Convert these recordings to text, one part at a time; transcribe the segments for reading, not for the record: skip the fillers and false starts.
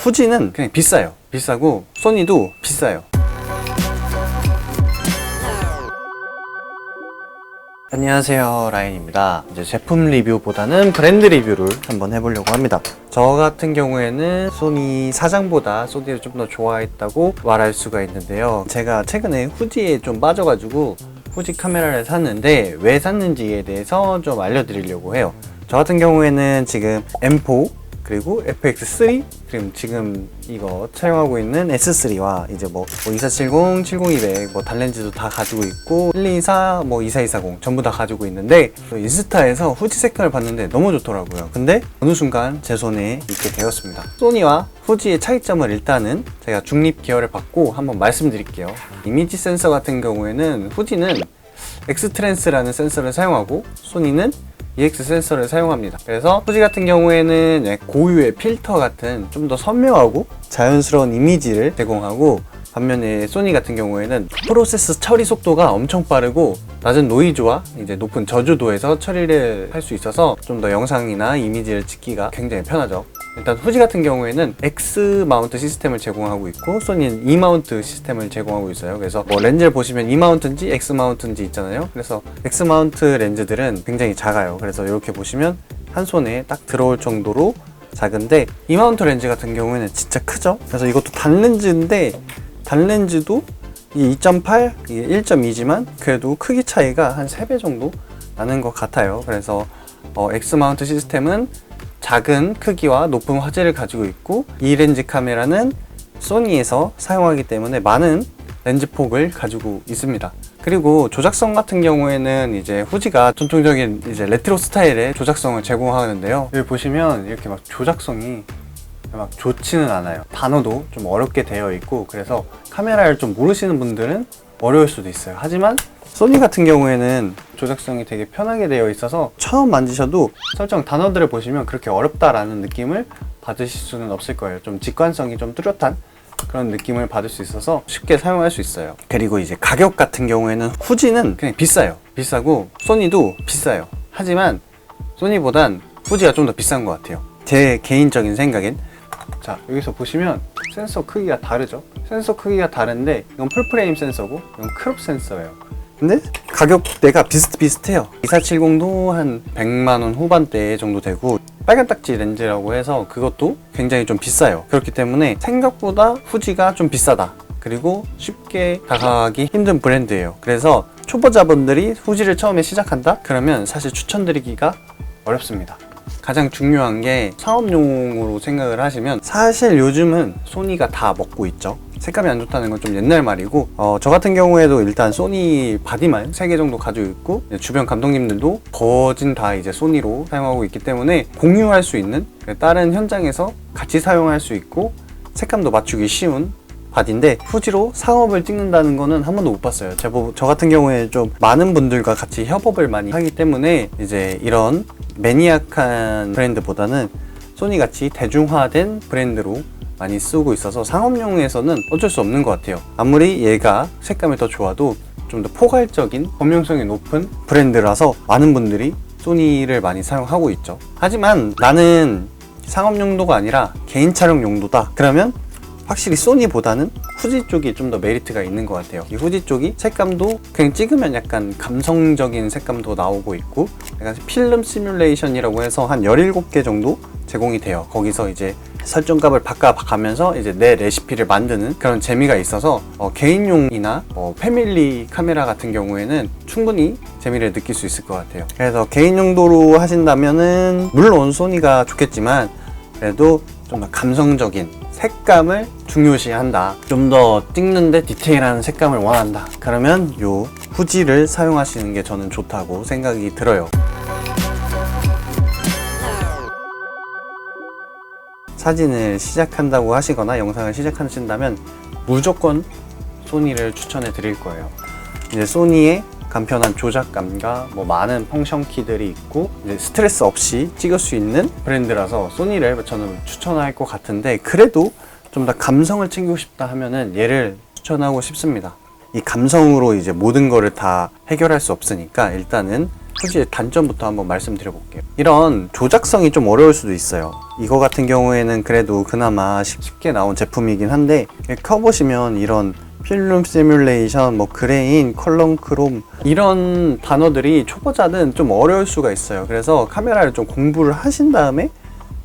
후지는 그냥 비싸요. 비싸고 소니도 비싸요. 안녕하세요, 라인입니다. 이제 제품 리뷰보다는 브랜드 리뷰를 한번 해보려고 합니다. 저 같은 경우에는 소니 사장보다 소니를 좀 더 좋아했다고 말할 수가 있는데요. 제가 최근에 후지에 좀 빠져가지고 후지 카메라를 샀는데 왜 샀는지에 대해서 좀 알려드리려고 해요. 저 같은 경우에는 지금 M4 그리고 FX3 그리고 지금 이거 사용하고 있는 S3와 이제 뭐 2470, 70200 뭐 단렌즈도 다 가지고 있고 124, 뭐 24240 전부 다 가지고 있는데 인스타에서 후지 색깔을 봤는데 너무 좋더라고요. 근데 어느 순간 제 손에 있게 되었습니다. 소니와 후지의 차이점을 일단은 제가 중립 계열을 받고 한번 말씀드릴게요. 이미지 센서 같은 경우에는 후지는 X트랜스라는 센서를 사용하고 소니는 EX 센서를 사용합니다. 그래서 후지 같은 경우에는 고유의 필터 같은 좀 더 선명하고 자연스러운 이미지를 제공하고, 반면에 소니 같은 경우에는 프로세스 처리 속도가 엄청 빠르고 낮은 노이즈와 이제 높은 저주도에서 처리를 할 수 있어서 좀 더 영상이나 이미지를 찍기가 굉장히 편하죠. 일단 후지 같은 경우에는 X 마운트 시스템을 제공하고 있고 소니는 E 마운트 시스템을 제공하고 있어요. 그래서 뭐 렌즈를 보시면 E 마운트인지 X 마운트인지 있잖아요. 그래서 X 마운트 렌즈들은 굉장히 작아요. 그래서 이렇게 보시면 한 손에 딱 들어올 정도로 작은데, E 마운트 렌즈 같은 경우에는 진짜 크죠. 그래서 이것도 단렌즈인데 단렌즈도 이 2.8, 이게 1.2지만 그래도 크기 차이가 한 3배 정도 나는 것 같아요. 그래서 X 마운트 시스템은 작은 크기와 높은 화질을 가지고 있고, 이 렌즈 카메라는 소니에서 사용하기 때문에 많은 렌즈 폭을 가지고 있습니다. 그리고 조작성 같은 경우에는 이제 후지가 전통적인 이제 레트로 스타일의 조작성을 제공하는데요. 여기 보시면 이렇게 막 조작성이 막 좋지는 않아요. 단어도 좀 어렵게 되어 있고, 그래서 카메라를 좀 모르시는 분들은 어려울 수도 있어요. 하지만 소니 같은 경우에는 조작성이 되게 편하게 되어 있어서 처음 만지셔도 설정 단어들을 보시면 그렇게 어렵다라는 느낌을 받으실 수는 없을 거예요. 좀 직관성이 좀 뚜렷한 그런 느낌을 받을 수 있어서 쉽게 사용할 수 있어요. 그리고 이제 가격 같은 경우에는 후지는 그냥 비싸요. 비싸고 소니도 비싸요. 하지만 소니보단 후지가 좀 더 비싼 것 같아요. 제 개인적인 생각엔. 자, 여기서 보시면 센서 크기가 다르죠. 센서 크기가 다른데 이건 풀프레임 센서고 이건 크롭 센서예요. 근데 가격대가 비슷비슷해요. 2470도 한 100만원 후반대 정도 되고, 빨간 딱지 렌즈라고 해서 그것도 굉장히 좀 비싸요. 그렇기 때문에 생각보다 후지가 좀 비싸다, 그리고 쉽게 다가가기 힘든 브랜드예요. 그래서 초보자분들이 후지를 처음에 시작한다? 그러면 사실 추천드리기가 어렵습니다. 가장 중요한 게 상업용으로 생각을 하시면 사실 요즘은 소니가 다 먹고 있죠. 색감이 안 좋다는 건 좀 옛날 말이고, 저 같은 경우에도 일단 소니 바디만 3개 정도 가지고 있고, 주변 감독님들도 거진 다 이제 소니로 사용하고 있기 때문에 공유할 수 있는, 다른 현장에서 같이 사용할 수 있고 색감도 맞추기 쉬운 바디인데, 후지로 상업을 찍는다는 거는 한 번도 못 봤어요. 저 같은 경우에 좀 많은 분들과 같이 협업을 많이 하기 때문에 이제 이런 매니악한 브랜드보다는 소니같이 대중화된 브랜드로 많이 쓰고 있어서 상업용에서는 어쩔 수 없는 것 같아요. 아무리 얘가 색감이 더 좋아도 좀 더 포괄적인 범용성이 높은 브랜드라서 많은 분들이 소니를 많이 사용하고 있죠. 하지만 나는 상업 용도가 아니라 개인 촬영 용도다, 그러면 확실히 소니보다는 후지 쪽이 좀 더 메리트가 있는 것 같아요. 이 후지 쪽이 색감도 그냥 찍으면 약간 감성적인 색감도 나오고 있고, 약간 필름 시뮬레이션이라고 해서 한 17개 정도 제공이 돼요. 거기서 이제 설정값을 바꿔가면서 이제 내 레시피를 만드는 그런 재미가 있어서 개인용이나 패밀리 카메라 같은 경우에는 충분히 재미를 느낄 수 있을 것 같아요. 그래서 개인 용도로 하신다면은 물론 소니가 좋겠지만 그래도 좀 더 감성적인 색감을 중요시한다, 좀 더 찍는데 디테일한 색감을 원한다, 그러면 요 후지를 사용하시는 게 저는 좋다고 생각이 들어요. 사진을 시작한다고 하시거나 영상을 시작하신다면 무조건 소니를 추천해 드릴 거예요. 이제 소니의 간편한 조작감과 뭐 많은 펑션 키들이 있고 이제 스트레스 없이 찍을 수 있는 브랜드라서 소니를 저는 추천할 것 같은데, 그래도 좀 더 감성을 챙기고 싶다 하면은 얘를 추천하고 싶습니다. 이 감성으로 이제 모든 거를 다 해결할 수 없으니까 일단은 후지의 단점부터 한번 말씀드려볼게요. 이런 조작성이 좀 어려울 수도 있어요. 이거 같은 경우에는 그래도 그나마 쉽게 나온 제품이긴 한데, 켜보시면 이런 필름 시뮬레이션, 뭐 그레인, 컬러 크롬 이런 단어들이 초보자는 좀 어려울 수가 있어요. 그래서 카메라를 좀 공부를 하신 다음에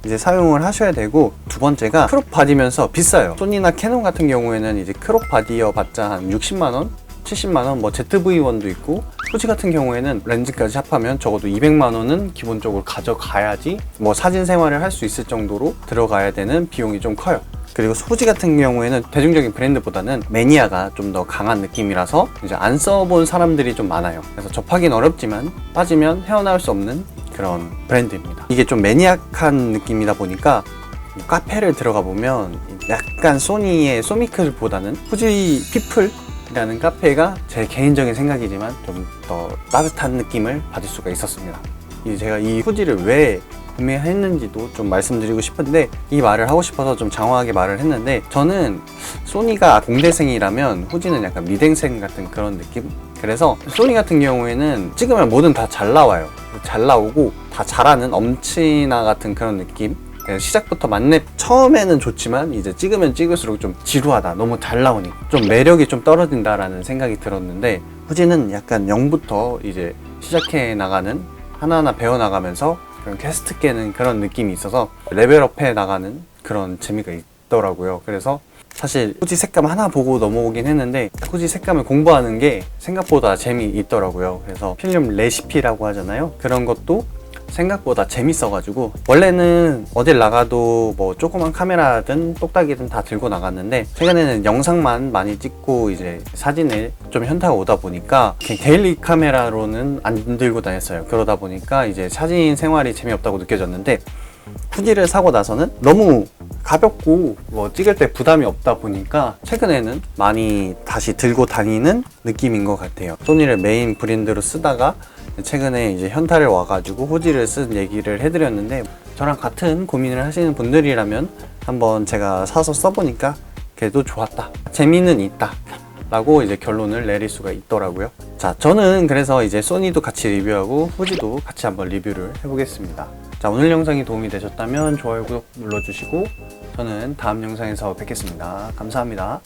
이제 사용을 하셔야 되고, 두 번째가 크롭 바디면서 비싸요. 소니나 캐논 같은 경우에는 이제 크롭 바디여 봤자 한 60만원? 70만원, 뭐 ZV-1도 있고, 후지 같은 경우에는 렌즈까지 합하면 적어도 200만원은 기본적으로 가져가야지 뭐 사진 생활을 할 수 있을 정도로 들어가야 되는 비용이 좀 커요. 그리고 후지 같은 경우에는 대중적인 브랜드보다는 매니아가 좀 더 강한 느낌이라서 이제 안 써본 사람들이 좀 많아요. 그래서 접하기는 어렵지만 빠지면 헤어나올 수 없는 그런 브랜드입니다. 이게 좀 매니악한 느낌이다 보니까 카페를 들어가 보면 약간 소니의 소미클보다는 후지 피플이라는 카페가 제 개인적인 생각이지만 좀 더 따뜻한 느낌을 받을 수가 있었습니다. 이제 제가 이 후지를 왜 구매했는지도 좀 말씀드리고 싶은데, 이 말을 하고 싶어서 좀 장황하게 말을 했는데, 저는 소니가 공대생이라면 후지는 약간 미대생 같은 그런 느낌? 그래서 소니 같은 경우에는 찍으면 뭐든 다 잘 나와요. 잘 나오고 다 잘하는 엄친아 같은 그런 느낌? 시작부터 만렙 처음에는 좋지만 이제 찍으면 찍을수록 좀 지루하다, 너무 잘 나오니까 좀 매력이 좀 떨어진다라는 생각이 들었는데, 후지는 약간 0부터 이제 시작해 나가는, 하나하나 배워 나가면서 그런 캐스트 깨는 그런 느낌이 있어서 레벨업해 나가는 그런 재미가 있더라고요. 그래서 사실 후지 색감 하나 보고 넘어오긴 했는데, 후지 색감을 공부하는 게 생각보다 재미있더라고요. 그래서 필름 레시피라고 하잖아요. 그런 것도 생각보다 재밌어가지고, 원래는 어딜 나가도 뭐 조그만 카메라든 똑딱이든 다 들고 나갔는데, 최근에는 영상만 많이 찍고 이제 사진을 좀 현타가 오다 보니까 그냥 데일리 카메라로는 안 들고 다녔어요. 그러다 보니까 이제 사진 생활이 재미없다고 느껴졌는데, 후지를 사고 나서는 너무 가볍고 뭐 찍을 때 부담이 없다 보니까 최근에는 많이 다시 들고 다니는 느낌인 것 같아요. 소니를 메인 브랜드로 쓰다가 최근에 이제 현타를 와가지고 후지를 쓴 얘기를 해드렸는데, 저랑 같은 고민을 하시는 분들이라면 한번 제가 사서 써보니까 그래도 좋았다, 재미는 있다 라고 이제 결론을 내릴 수가 있더라고요. 자, 저는 그래서 이제 소니도 같이 리뷰하고 후지도 같이 한번 리뷰를 해보겠습니다. 자, 오늘 영상이 도움이 되셨다면 좋아요, 구독 눌러주시고, 저는 다음 영상에서 뵙겠습니다. 감사합니다.